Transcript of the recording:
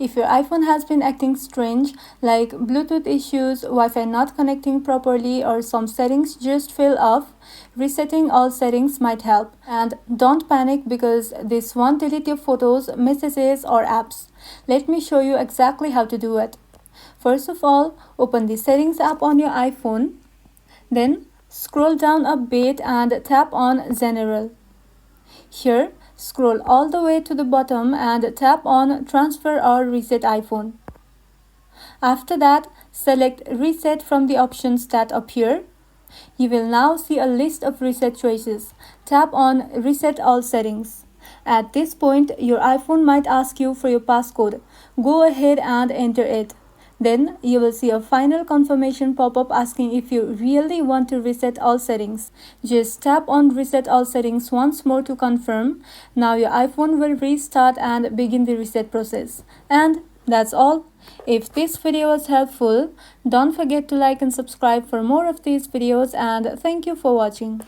If your iPhone has been acting strange, like Bluetooth issues, Wi-Fi not connecting properly, or some settings just fell off, resetting all settings might help. And don't panic because this won't delete your photos, messages, or apps. Let me show you exactly how to do it. First of all, open the Settings app on your iPhone. Then scroll down a bit and tap on General. Here, scroll all the way to the bottom and tap on Transfer or Reset iPhone. After that, select Reset from the options that appear. You will now see a list of reset choices. Tap on Reset All Settings. At this point, your iPhone might ask you for your passcode. Go ahead and enter it. Then you will see a final confirmation pop-up asking if you really want to reset all settings. Just tap on Reset All Settings once more to confirm. Now your iPhone will restart and begin the reset process. And that's all. If this video was helpful, don't forget to like and subscribe for more of these videos, and thank you for watching.